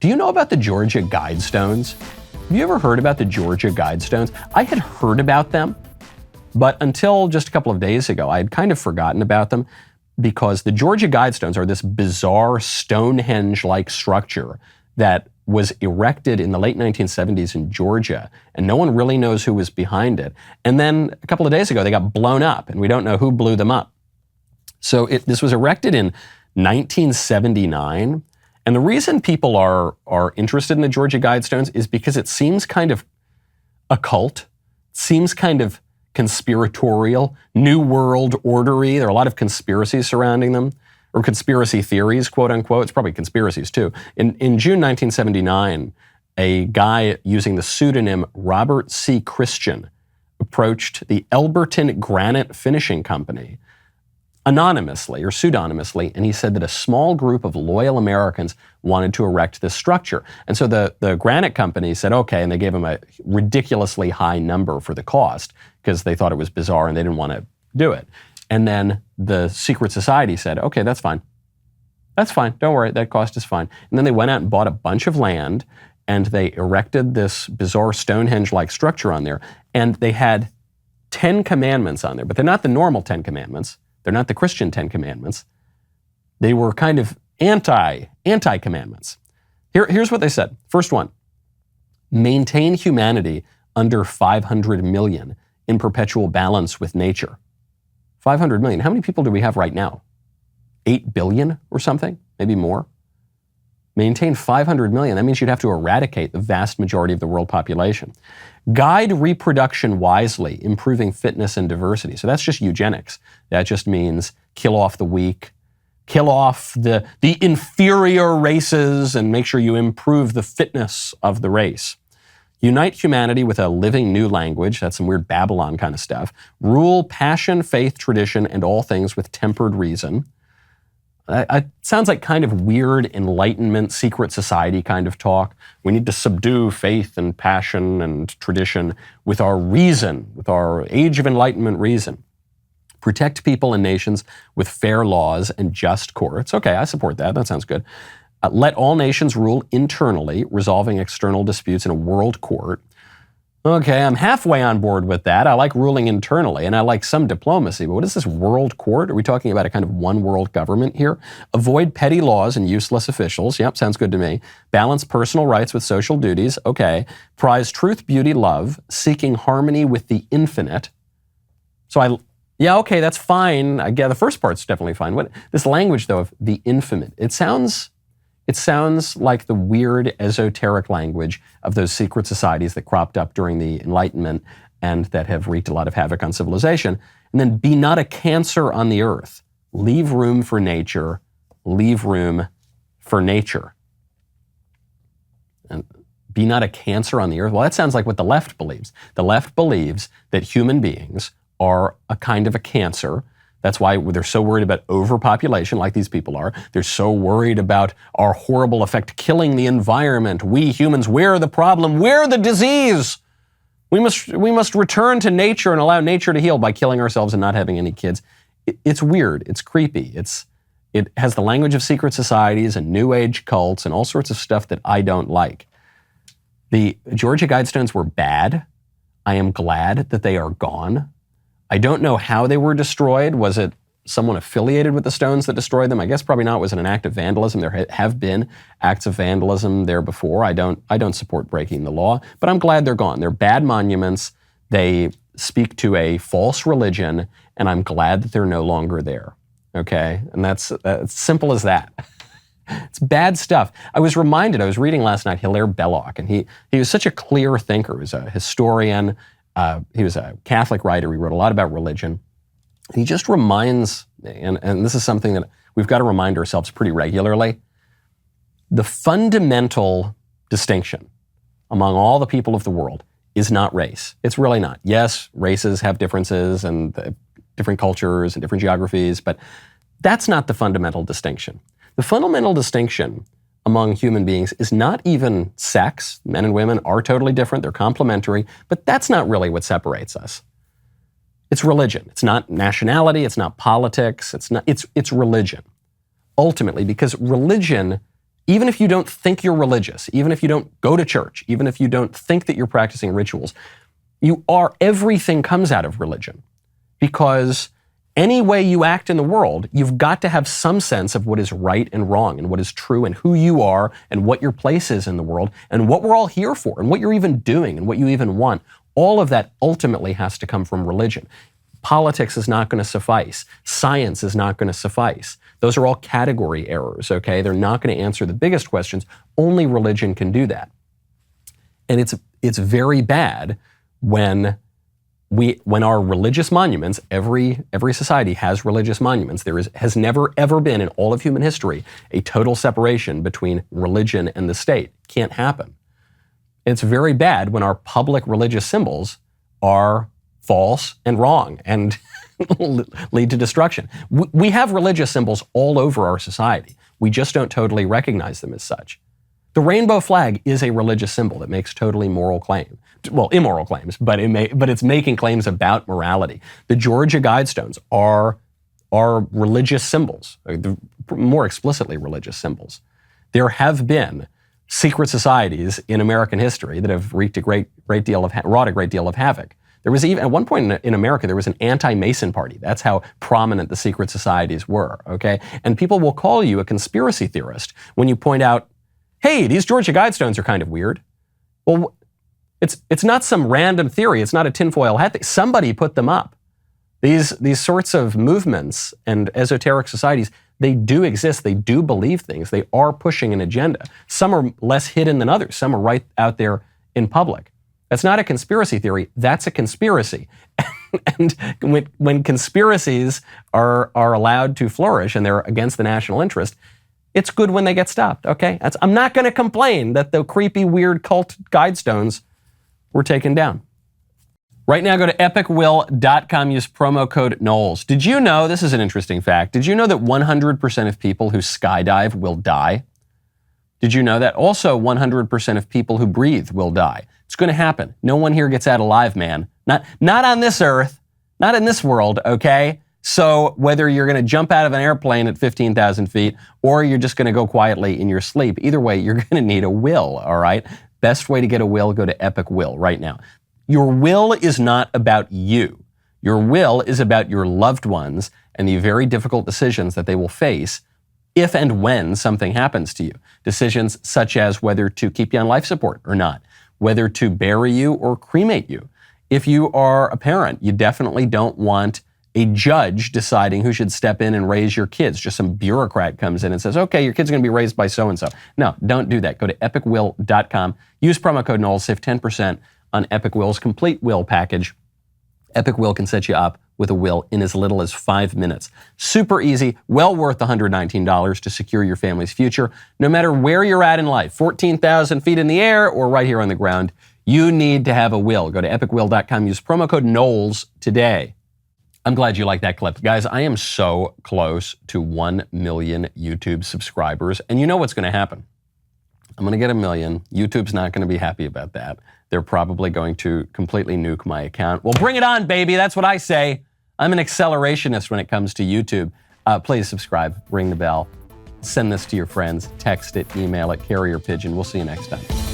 Do you know about the Georgia Guidestones? Have you ever heard about the Georgia Guidestones? I had heard about them, but until just a couple of days ago, I had kind of forgotten about them because the Georgia Guidestones are this bizarre Stonehenge-like structure that was erected in the late 1970s in Georgia, and no one really knows who was behind it. And then a couple of days ago, they got blown up, and we don't know who blew them up. So this was erected in 1979. And the reason people are interested in the Georgia Guidestones is because it seems kind of occult, seems kind of conspiratorial, New World ordery. There are a lot of conspiracies surrounding them, or conspiracy theories, quote unquote. It's probably conspiracies too. In June 1979, a guy using the pseudonym Robert C. Christian approached the Elberton Granite Finishing Company anonymously or pseudonymously, and he said that a small group of loyal Americans wanted to erect this structure. And so the granite company said, okay, and they gave him a ridiculously high number for the cost because they thought it was bizarre and they didn't want to do it. And then the secret society said, okay, that's fine. That's fine. Don't worry. That cost is fine. And then they went out and bought a bunch of land and they erected this bizarre Stonehenge-like structure on there. And they had 10 commandments on there, but they're not the normal 10 commandments. They're not the Christian 10 commandments. They were kind of anti-commandments. Here's what they said. First one, maintain humanity under 500 million in perpetual balance with nature. 500 million. How many people do we have right now? 8 billion or something? Maybe more? Maintain 500 million. That means you'd have to eradicate the vast majority of the world population. Guide reproduction wisely, improving fitness and diversity. So that's just eugenics. That just means kill off the weak, kill off the inferior races, and make sure you improve the fitness of the race. Unite humanity with a living new language. That's some weird Babylon kind of stuff. Rule passion, faith, tradition, and all things with tempered reason. It sounds like kind of weird Enlightenment, secret society kind of talk. We need to subdue faith and passion and tradition with our reason, with our Age of Enlightenment reason. Protect people and nations with fair laws and just courts. Okay, I support that. That sounds good. Let all nations rule internally, resolving external disputes in a world court. Okay, I'm halfway on board with that. I like ruling internally, and I like some diplomacy, but what is this world court? Are we talking about a kind of one world government here? Avoid petty laws and useless officials. Yep, sounds good to me. Balance personal rights with social duties. Okay. Prize truth, beauty, love, seeking harmony with the infinite. Yeah, okay, that's fine. I get the first part's definitely fine. This language, though, of the infinite, it sounds like the weird esoteric language of those secret societies that cropped up during the Enlightenment and that have wreaked a lot of havoc on civilization. And then be not a cancer on the earth. Leave room for nature. Leave room for nature. And be not a cancer on the earth. Well, that sounds like what the left believes. The left believes that human beings are a kind of a cancer. That's why they're so worried about overpopulation, like these people are. They're so worried about our horrible effect killing the environment. We humans, we're the problem. We're the disease. We must return to nature and allow nature to heal by killing ourselves and not having any kids. It's weird. It's creepy. It has the language of secret societies and New Age cults and all sorts of stuff that I don't like. The Georgia Guidestones were bad. I am glad that they are gone. I don't know how they were destroyed. Was it someone affiliated with the stones that destroyed them? I guess probably not. Was it an act of vandalism? There have been acts of vandalism there before. I don't support breaking the law, but I'm glad they're gone. They're bad monuments. They speak to a false religion, and I'm glad that they're no longer there. Okay? And that's simple as that. It's bad stuff. I was reading last night Hilaire Belloc, and he was such a clear thinker. He was a historian. He was a Catholic writer. He wrote a lot about religion. He just reminds, and this is something that we've got to remind ourselves pretty regularly, the fundamental distinction among all the people of the world is not race. It's really not. Yes, races have differences and different cultures and different geographies, but that's not the fundamental distinction. The fundamental distinction among human beings is not even sex. Men and women are totally different. They're complementary, but that's not really what separates us. It's religion. It's not nationality. It's not politics. It's religion. Ultimately, because religion even if you don't think you're religious, even if you don't go to church, even if you don't think that you're practicing rituals, everything comes out of religion. Because any way you act in the world, you've got to have some sense of what is right and wrong and what is true and who you are and what your place is in the world and what we're all here for and what you're even doing and what you even want. All of that ultimately has to come from religion. Politics is not going to suffice. Science is not going to suffice. Those are all category errors, okay? They're not going to answer the biggest questions. Only religion can do that. And it's very bad when our religious monuments, every society has religious monuments. Has never ever been in all of human history a total separation between religion and the state. Can't happen. It's very bad when our public religious symbols are false and wrong and lead to destruction. We have religious symbols all over our society. We just don't totally recognize them as such. The rainbow flag is a religious symbol that makes totally immoral claims, but it's making claims about morality. The Georgia Guidestones are religious symbols, more explicitly religious symbols. There have been secret societies in American history that have wrought a great deal of havoc. There was even, at one point in America, there was an anti-Mason party. That's how prominent the secret societies were, okay? And people will call you a conspiracy theorist when you point out, hey, these Georgia Guidestones are kind of weird. Well, it's not some random theory. It's not a tinfoil hat thing. Somebody put them up. These sorts of movements and esoteric societies, they do exist. They do believe things. They are pushing an agenda. Some are less hidden than others. Some are right out there in public. That's not a conspiracy theory. That's a conspiracy. And when conspiracies are allowed to flourish and they're against the national interest, it's good when they get stopped, okay? I'm not going to complain that the creepy, weird cult Guidestones were taken down. Right now, go to epicwill.com, use promo code Knowles. Did you know, this is an interesting fact, did you know that 100% of people who skydive will die? Did you know that? Also, 100% of people who breathe will die. It's going to happen. No one here gets out alive, man. Not on this earth, not in this world, okay? So whether you're going to jump out of an airplane at 15,000 feet or you're just going to go quietly in your sleep, either way, you're going to need a will, all right? Best way to get a will, go to Epic Will right now. Your will is not about you. Your will is about your loved ones and the very difficult decisions that they will face if and when something happens to you. Decisions such as whether to keep you on life support or not, whether to bury you or cremate you. If you are a parent, you definitely don't want a judge deciding who should step in and raise your kids. Just some bureaucrat comes in and says, okay, your kid's going to be raised by so-and-so. No, don't do that. Go to epicwill.com. Use promo code Knowles. Save 10% on Epic Will's complete will package. Epic Will can set you up with a will in as little as 5 minutes. Super easy, well worth $119 to secure your family's future. No matter where you're at in life, 14,000 feet in the air or right here on the ground, you need to have a will. Go to epicwill.com. Use promo code Knowles today. I'm glad you liked that clip. Guys, I am so close to 1 million YouTube subscribers, and you know what's going to happen. I'm going to get 1 million. YouTube's not going to be happy about that. They're probably going to completely nuke my account. Well, bring it on, baby. That's what I say. I'm an accelerationist when it comes to YouTube. Please subscribe, ring the bell, send this to your friends, text it, email it, carrier pigeon. We'll see you next time.